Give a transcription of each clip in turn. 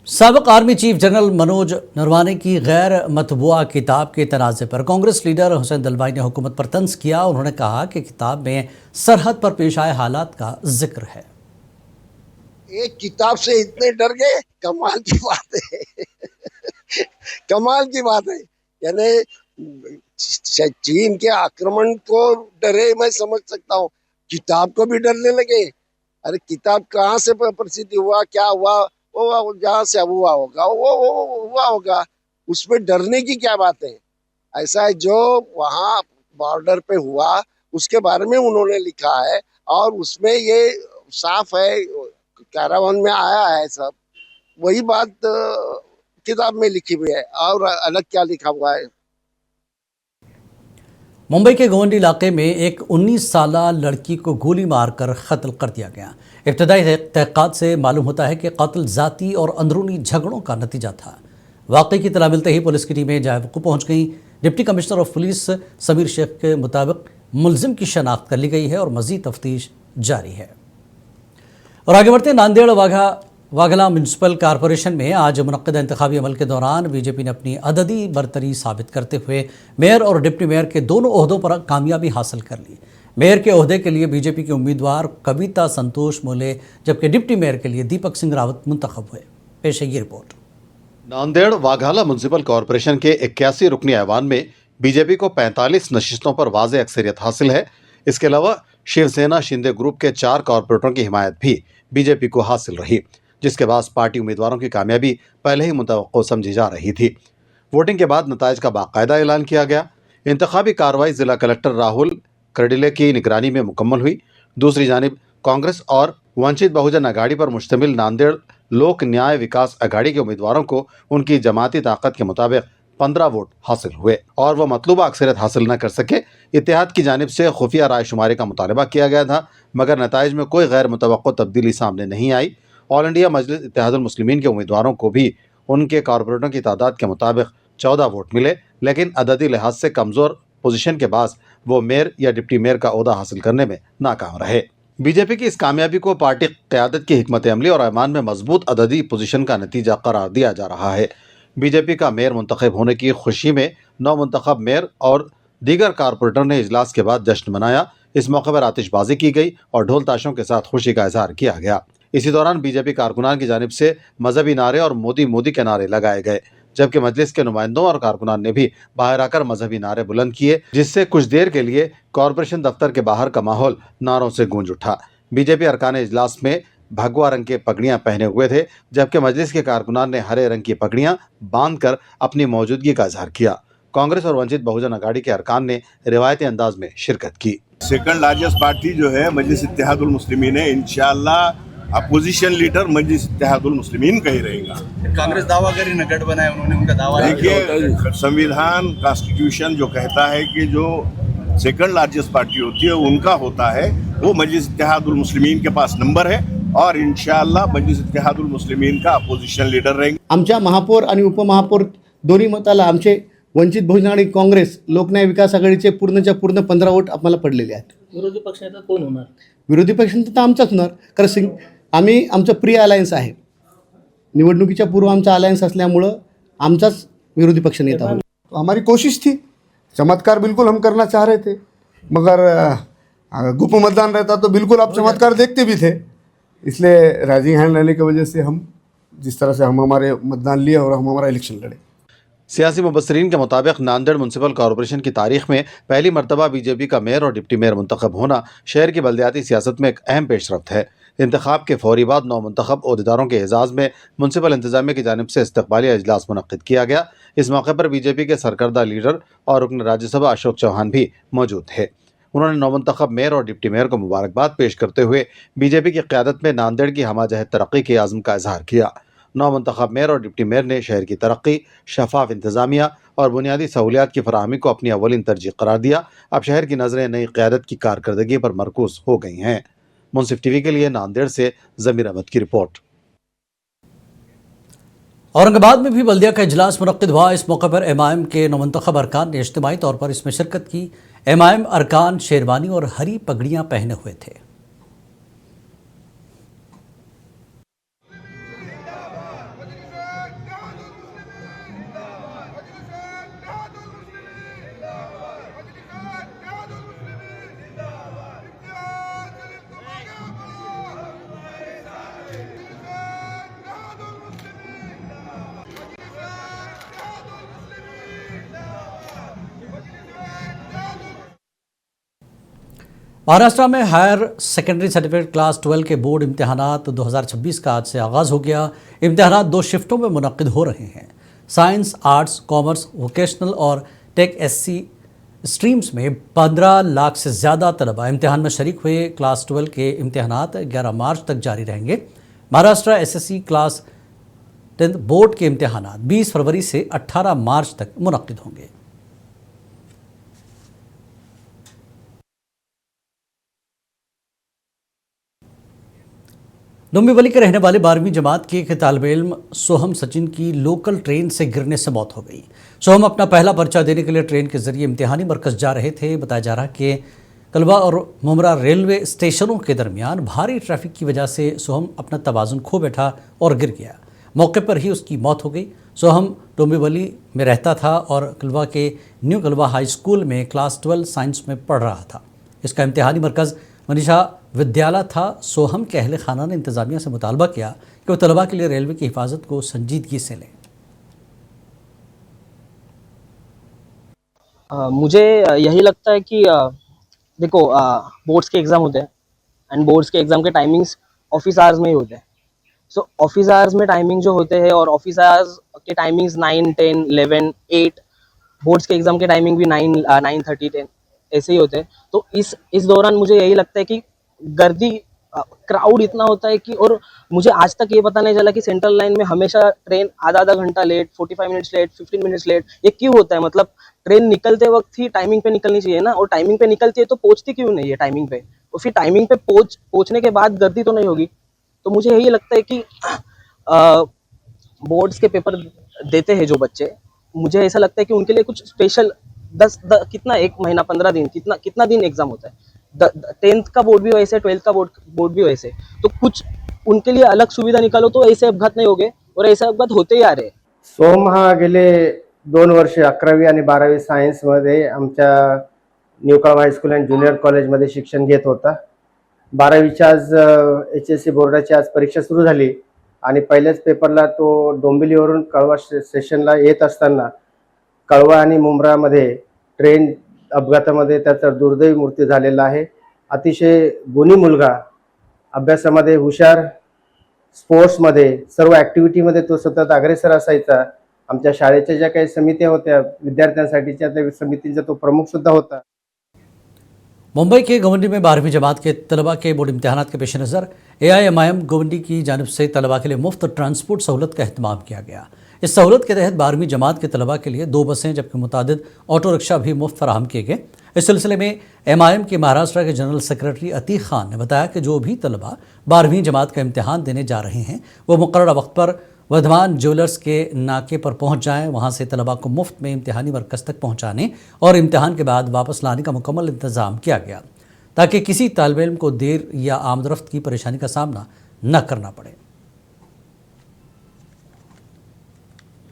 साबिक army chief general Manoj Naravane की गैर मतबूआ किताब के तनाज़े पर कांग्रेस लीडर हुसैन दलवाई ने हुकूमत पर तंज किया। उन्होंने कहा कि किताब में सरहद पर पेश आए हालात का जिक्र है। एक किताब से इतने डर गए, कमाल की बात है। कमाल की बात है। यानी चीन के आक्रमण को डरे, मैं समझ सकता हूँ, किताब को भी डरने लगे। अरे किताब कहाँ से प्रसिद्ध हुआ, क्या हुआ, वो जहाँ से हुआ होगा वो हुआ होगा, उसमें डरने की क्या बात है। ऐसा है जो वहाँ बॉर्डर पे हुआ उसके बारे में उन्होंने लिखा है और उसमें ये साफ है, कैरावन में आया है सब, वही बात किताब में लिखी हुई है और अलग क्या लिखा हुआ है। मुंबई के गोवंडी इलाके में एक 19 साला लड़की को गोली मारकर कत्ल कर दिया गया। इब्तदाई तहक़ीक़ात से मालूम होता है कि कत्ल ज़ाती और अंदरूनी झगड़ों का नतीजा था। वाक़े की इत्तला मिलते ही पुलिस की टीमें जायवक़्फ़ पहुँच गई। Deputy commissioner of police Sameer Shaikh के मुताबिक मुलजिम की शनाख्त कर ली गई है और मज़ीद तफ्तीश जारी है। और आगे बढ़ते नांदेड़ वाघला म्यूनसिपल कॉरपोरेशन में आज मुनक्किदा इंतखाबी अमल के दौरान बीजेपी ने अपनी अददी बरतरी साबित करते हुए मेयर और डिप्टी मेयर के दोनों ओहदों पर कामयाबी हासिल कर ली। मेयर के ओहदे के लिए बीजेपी के उम्मीदवार कविता संतोष मोले, जबकि डिप्टी मेयर के लिए दीपक सिंह रावत मुंतखब हुए। पेश है ये रिपोर्ट। नांदेड़ वाघाला म्यूनसिपल कॉरपोरेशन के 81 रुकनी ऐवान में बीजेपी को 45 नशिस्तों पर वाज़ेह अक्सरियत हासिल है। इसके अलावा शिवसेना शिंदे ग्रुप के 4 कॉरपोरेटरों की हिमायत भी बीजेपी को हासिल रही, जिसके बाद पार्टी उम्मीदवारों की कामयाबी पहले ही मुतवक्को समझी जा रही थी। वोटिंग के बाद नताइज का बाकायदा ऐलान किया गया। इंतखाबी कार्रवाई जिला कलेक्टर राहुल करडिले की निगरानी में मुकम्मल हुई। दूसरी जानिब कांग्रेस और वंचित बहुजन अघाड़ी पर मुश्तमिल नांदेड़ लोक न्याय विकास अघाड़ी के उम्मीदवारों को उनकी जमाती ताकत के मुताबिक 15 वोट हासिल हुए और वह मतलूबा अक्सरियत हासिल न कर सके। इत्तेहाद की जानिब से खुफिया राय शुमारी का मुतालबा किया गया था, मगर नताइज में कोई गैर मुतवक्को तब्दीली सामने नहीं आई। ऑल इंडिया मजलिस इत्तेहादुल मुस्लिमीन के उम्मीदवारों को भी उनके कॉरपोरेटरों की तादाद के मुताबिक 14 वोट मिले, लेकिन अददी लिहाज से कमज़ोर पोजीशन के बाद वो मेयर या डिप्टी मेयर का ओहदा हासिल करने में नाकाम रहे। बीजेपी की इस कामयाबी को पार्टी क़यादत की हिकमत अमली और ऐवान में मजबूत अददी पोजीशन का नतीजा करार दिया जा रहा है। बीजेपी का मेयर मुंतखब होने की खुशी में 9 मुंतखब मेयर और दीगर कारपोरेटर ने इजलास के बाद जश्न मनाया। इस मौके पर आतिशबाजी की गई और ढोल ताशों के साथ खुशी का इजहार किया गया। इसी दौरान बीजेपी कारकुनान की जानिब से मजहबी नारे और मोदी मोदी के नारे लगाए गए, जबकि मजलिस के नुमाइंदों और कारकुनान ने भी बाहर आकर मजहबी नारे बुलंद किए, जिससे कुछ देर के लिए कॉरपोरेशन दफ्तर के बाहर का माहौल नारों से गूंज उठा। बीजेपी अरकान इजलास में भगवा रंग के पगड़ियां पहने हुए थे, जबकि मजलिस के कारकुनान ने हरे रंग की पगड़ियां बांधकर अपनी मौजूदगी का इजहार किया। कांग्रेस और वंचित बहुजन अघाड़ी के अरकान ने रिवायती अंदाज में शिरकत की। सेकंड लार्जेस्ट पार्टी जो है मजलिस इत्तेहादुल मुस्लिमीन है, इंशाअल्लाह अपोजिशन लीडर मजलिस इत्तेहादुल मुस्लिमीन का ही रहेगा। कांग्रेस दावा करी न गठ बनाए, उन्होंने उनका दावा देखिए, संविधान कॉन्स्टिट्यूशन जो कहता है कि जो सेकंड लार्जेस्ट पार्टी होती है उनका होता है, वो मजलिस इत्तेहादुल मुस्लिमीन के पास नंबर है और इंशाअल्लाह मजलिस इत्तेहादुल मुस्लिमीन का अपोजिशन लीडर रहेंगे। आमच्या महापौर आणि उपमहापौर दोन्ही मताला आमचे वंचित बहुजन आघाडी काँग्रेस लोकन्याय विकास आघाडीचे पूर्णच्या पूर्ण 15 वोट आम्हाला पडलेले आहेत। विरोधी पक्षनेता कोण होणार? विरोधी पक्षनेता तर आमचाच होणार, कारण आम्ही आमचं प्री अलायन्स आहे। निवडणुकीच्या पूर्व आमचा अलायन्स असल्यामुळं आमचाच विरोधी पक्षनेता होणार। तो हमारी कोशिश थी, चमत्कार बिल्कुल हम करना चाह रहे थे, मगर गुप्त मतदान रहता तो बिल्कुल आप चमत्कार देखते भी थे। इसलिए राइजिंग हैंड रहने की वजह से हम जिस तरह से हम हमारे मतदान लिए और हम हमारा इलेक्शन लड़े। सियासी मुबस्सरीन के मुताबिक नांदेड़ म्यूनसिपल कॉरपोरेशन की तारीख में पहली मरतबा बीजेपी का मेयर और डिप्टी मेयर मुंतखब होना शहर की बल्दियाती सियासत में एक अहम पेशरफ्त है। इंतखाब के फौरी बाद 9 मुंतखब अहदेदारों के एजाज़ में म्यूनसिपल इंतजामिया की जानिब से इस्तकबालिया इजलास मुनक्किद किया गया। इस मौके पर बीजेपी के सरकर्दा लीडर और रुकन राज्यसभा अशोक चौहान भी मौजूद थे। उन्होंने नौमुंतखब मेयर और डिप्टी मेयर को मुबारकबाद पेश करते हुए बीजेपी की क़यादत में नांदेड़ की हमाजहत तरक्की के आज़म का इजहार किया। नौमुंतखब मेयर और डिप्टी मेयर ने शहर की तरक्की, शफाफ इंतजामिया और बुनियादी सहूलियात की फराहमी को अपनी अव्वलीन तरजीह करार दिया। अब शहर की नज़रें नई क़यादत की कारकर्दगी पर मरकूज हो गई हैं। मुंसिफ टीवी के लिए नांदेड़ से ज़मीर अहमद की रिपोर्ट। औरंगाबाद में भी बल्दिया का इजलास मुनक्किद हुआ। इस मौके पर एमआईएम के नौमुंतखब अरकान ने इज्तिमाई तौर पर इसमें शिरकत की। एमआईएम अरकान शेरवानी और हरी पगड़ियां पहने हुए थे। महाराष्ट्र में हायर सेकेंडरी सर्टिफिकेट क्लास 12 के बोर्ड इम्तिहानात 2026 का आज से आगाज़ हो गया। इम्तिहानात 2 शिफ्टों में मुनक्किद हो रहे हैं। साइंस, आर्ट्स, कॉमर्स, वोकेशनल और टेक SC स्ट्रीम्स में 15 लाख से ज़्यादा तलबा इम्तिहान में शरीक हुए। क्लास 12 के इम्तिहानात 11 मार्च तक जारी रहेंगे। महाराष्ट्र SSC क्लास 10 बोर्ड के इम्तिहानात 20 फरवरी से 18 मार्च तक मुनक्किद होंगे। डोंबिवली के रहने वाले 12वीं जमात के एक तालिबे इल्म सोहम सचिन की लोकल ट्रेन से गिरने से मौत हो गई। सोहम अपना पहला पर्चा देने के लिए ट्रेन के जरिए इम्तिहानी मरकज जा रहे थे। बताया जा रहा है कि कलवा और मुमरा रेलवे स्टेशनों के दरमियान भारी ट्रैफिक की वजह से सोहम अपना तवाज़ुन खो बैठा और गिर गया। मौके पर ही उसकी मौत हो गई। सोहम डोंबिवली में रहता था और कलवा के न्यू कलवा हाई स्कूल में क्लास 12 साइंस में पढ़ रहा था। इसका इम्तिहानी मरकज़ मनीषा विद्यालय था। सोहम के अहले खाना ने इंतज़ामिया से मुतालबा किया कि वो तलबा के लिए रेलवे की हिफाजत को संजीदगी से लें। मुझे यही लगता है कि देखो, बोर्ड्स के एग्ज़ाम होते हैं एंड बोर्ड्स के एग्ज़ाम के टाइमिंग्स ऑफिस आवर्स में ही होते हैं। सो ऑफिस आवर्स में टाइमिंग जो होते हैं और ऑफिस आवर्स के टाइमिंग्स 9, 10, 11, 8, बोर्ड्स के एग्ज़ाम के टाइमिंग भी 9:30, 10 ऐसे ही होते हैं। तो इस दौरान मुझे यही लगता है कि गर्दी, क्राउड इतना होता है कि, और मुझे आज तक ये पता नहीं चला कि सेंट्रल लाइन में हमेशा ट्रेन आधा घंटा late, 45 minutes late, 15 minutes late, ये क्यों होता है? मतलब ट्रेन निकलते वक्त ही टाइमिंग पे निकलनी चाहिए ना, और टाइमिंग पे निकलती है तो पहुंचती क्यों नहीं है टाइमिंग पे? और फिर टाइमिंग पे पहुंचने के बाद गर्दी तो नहीं होगी। तो मुझे यही लगता है कि बोर्ड्स के पेपर देते हैं जो बच्चे, मुझे ऐसा लगता है कि उनके लिए कुछ स्पेशल कितना 1 महीना 15 दिन कितना दिन एग्जाम होता है। 10th का बोर्ड भी वैसे, 12th का बोर्ड भी वैसे, तो कुछ उनके लिए अलग सुविधा निकालो तो ऐसे अपघात नहीं होगे, और ऐसे अपघात होते ही आ रहे। सोहम हा गेले 2 वर्ष 11वी आणि 12वी सायन्समध्ये आमच्या न्यू कळवा हायस्कूल अँड ज्युनियर कॉलेजमध्ये शिक्षण घेत होता। 12वीच्या आज HSC बोर्डाची आज परीक्षा सुरू झाली आणि पहिल्याच पेपरला तो डोंबिवलीवरून कळवा स्टेशनला येत असताना कळवा आणि मुंब्रामध्ये ट्रेन अपघातामध्ये त्याचा दुर्दैवी मृत्यू झालेला आहे। अतिशय गुणी मुलगा, अभ्यासामध्ये हुशार, स्पोर्ट्समध्ये सर्व ॲक्टिव्हिटीमध्ये तो सतत अग्रेसर असायचा। आमच्या शाळेच्या ज्या काही समित्या होत्या विद्यार्थ्यांसाठीच्या, त्या समितींचा तो प्रमुख सुद्धा होता। मुंबई के गोवंडी में 12वीं जमात के तलबा के बोर्ड इम्तिहानात के पेश नज़र AIMIM गोवंडी की जानिब से तलबा के लिए मुफ्त ट्रांसपोर्ट सहूलत का अहतमाम किया गया। इस सहूलत के तहत 12वीं जमात के तलबा के लिए 2 बसें जबकि मुतादिद ऑटो रिक्शा भी मुफ्त फराहम किए गए। इस सिलसिले में MIM के महाराष्ट्र के जनरल सेक्रेटरी अतीक खान ने बताया कि जो भी तलबा 12वीं जमात का इम्तिहान देने जा रहे हैं वो मुकर्रर वक्त पर वर्धमान ज्वेलर्स के नाके पर पहुंच जाएं। वहां से तलबा को मुफ्त में इम्तिहानी मरकज़ तक पहुंचाने और इम्तिहान के बाद वापस लाने का मुकम्मल इंतज़ाम किया गया ताकि किसी तालिब इल्म को देर या आमदरफ्त की परेशानी का सामना न करना पड़े।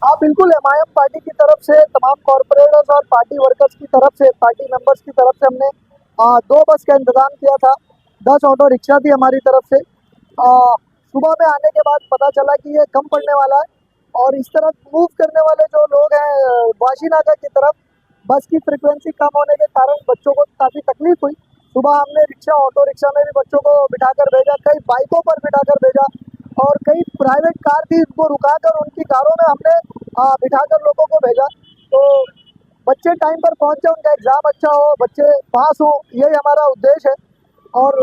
हाँ बिल्कुल, MIM पार्टी की तरफ से तमाम कॉरपोरेटर्स और पार्टी वर्कर्स की तरफ से, पार्टी मेंबर्स की तरफ से हमने 2 बस का इंतजाम किया था। 10 ऑटो रिक्शा थी हमारी तरफ से। सुबह में आने के बाद पता चला कि ये कम पड़ने वाला है, और इस तरफ मूव करने वाले जो लोग हैं वाशीनागा की तरफ, बस की फ्रिक्वेंसी कम होने के कारण बच्चों को काफ़ी तकलीफ हुई। सुबह हमने रिक्शा, ऑटो रिक्शा में भी बच्चों को बिठाकर भेजा, कई बाइकों पर बिठाकर भेजा, और कई प्राइवेट कार थी उनको रुकाकर उनकी कारों में हमने बिठाकर लोगों को भेजा। तो बच्चे टाइम पर पहुंच जाए, उनका एग्ज़ाम अच्छा हो, बच्चे पास हो, यही हमारा उद्देश्य है। और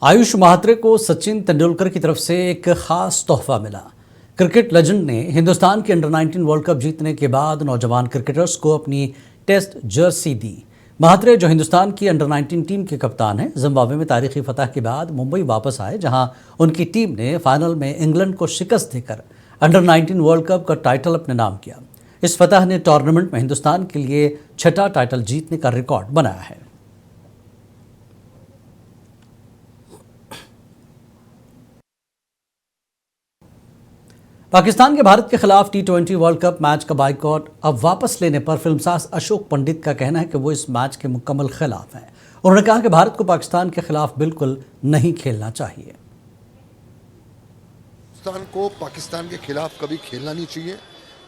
आयुष महात्रे को सचिन तेंदुलकर की तरफ से एक ख़ास तोहफा मिला। क्रिकेट लेजेंड ने हिंदुस्तान के अंडर 19 वर्ल्ड कप जीतने के बाद नौजवान क्रिकेटर्स को अपनी टेस्ट जर्सी दी। महात्रे, जो हिंदुस्तान की अंडर 19 टीम के कप्तान हैं, जिम्बाब्वे में तारीखी फतह के बाद मुंबई वापस आए, जहां उनकी टीम ने फाइनल में इंग्लैंड को शिकस्त देकर अंडर 19 वर्ल्ड कप का टाइटल अपने नाम किया। इस फतह ने टूर्नामेंट में हिंदुस्तान के लिए 6ठा टाइटल जीतने का रिकॉर्ड बनाया है। पाकिस्तान के भारत के खिलाफ T20 वर्ल्ड कप मैच का बाइकआउट अब वापस लेने पर फिल्मसाज अशोक पंडित का कहना है कि वो इस मैच के मुकम्मल खिलाफ हैं। उन्होंने कहा कि भारत को पाकिस्तान के खिलाफ बिल्कुल नहीं खेलना चाहिए। पाकिस्तान को पाकिस्तान के खिलाफ कभी खेलना नहीं चाहिए।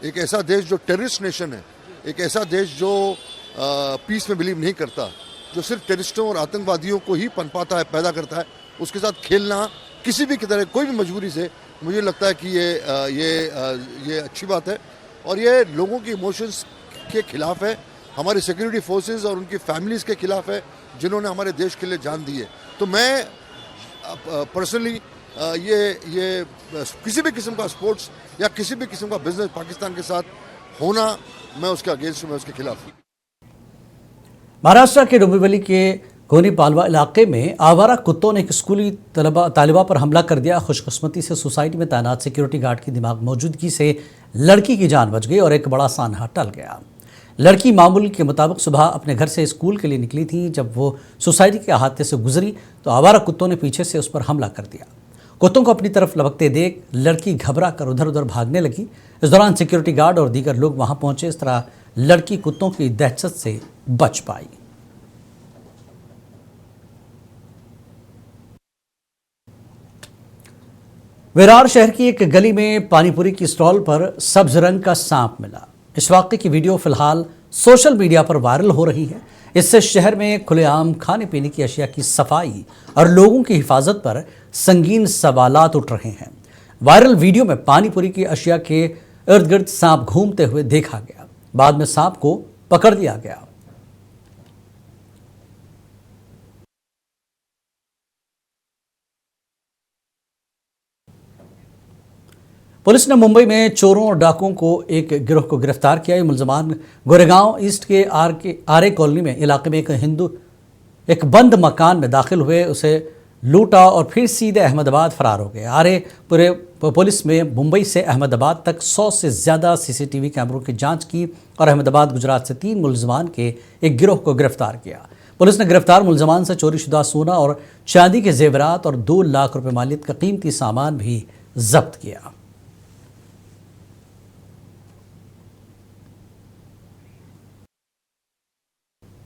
एक ऐसा देश जो टेररिस्ट नेशन है, एक ऐसा देश जो पीस में बिलीव नहीं करता, जो सिर्फ टेररिस्टों और आतंकवादियों को ही पनपाता है, पैदा करता है, उसके साथ खेलना किसी भी तरह कोई भी मजबूरी से, मुझे लगता है कि ये अच्छी बात है और ये लोगों की इमोशंस के खिलाफ है, हमारे सिक्योरिटी फोर्सेस और उनकी फैमिलीज़ के खिलाफ है जिन्होंने हमारे देश के लिए जान दी है। तो मैं पर्सनली ये किसी भी किस्म का स्पोर्ट्स या किसी भी किस्म का बिजनेस पाकिस्तान के साथ होना, मैं उसके अगेंस्ट हूँ, मैं उसके खिलाफ हूँ। महाराष्ट्र के डोंबिवली के गोनी पालवा इलाके में आवारा कुत्तों ने एक स्कूली तालिबा पर हमला कर दिया। खुशकिस्मती से सोसाइटी में तैनात सिक्योरिटी गार्ड की दिमाग मौजूदगी से लड़की की जान बच गई और एक बड़ा सानहा टल गया। लड़की मामूल के मुताबिक सुबह अपने घर से स्कूल के लिए निकली थी। जब वो सोसाइटी के अहाते से गुजरी तो आवारा कुत्तों ने पीछे से उस पर हमला कर दिया। कुत्तों को अपनी तरफ लपकते देख लड़की घबरा कर उधर उधर भागने लगी। इस दौरान सिक्योरिटी गार्ड और दीगर लोग वहां पहुंचे। इस तरह लड़की कुत्तों की दहशत से बच पाई। विरार शहर की एक गली में पानीपुरी की स्टॉल पर सब्ज रंग का सांप मिला। इस वाक़े की वीडियो फिलहाल सोशल मीडिया पर वायरल हो रही है। इससे शहर में खुलेआम खाने पीने की अशिया की सफाई और लोगों की हिफाजत पर संगीन सवालात उठ रहे हैं। वायरल वीडियो में पानीपुरी की अशिया के इर्द गिर्द सांप घूमते हुए देखा गया। बाद में सांप को पकड़ लिया गया। पुलिस ने मुंबई में चोरों और डाकुओं को एक गिरोह को गिरफ्तार किया। ये मुलजमान गोरेगांव ईस्ट के आरे कॉलोनी में इलाके में एक बंद मकान में दाखिल हुए, उसे लूटा और फिर सीधे अहमदाबाद फरार हो गए। आरे पूरे पुलिस में मुंबई से अहमदाबाद तक 100 से ज़्यादा सीसीटीवी कैमरों की जांच की और अहमदाबाद गुजरात से 3 मुलजमान के एक गिरोह को गिरफ्तार किया। पुलिस ने गिरफ्तार मुलजमान से चोरीशुदा सोना और चांदी के जेवरात और 2 लाख रुपए मालियत का कीमती सामान भी जब्त किया।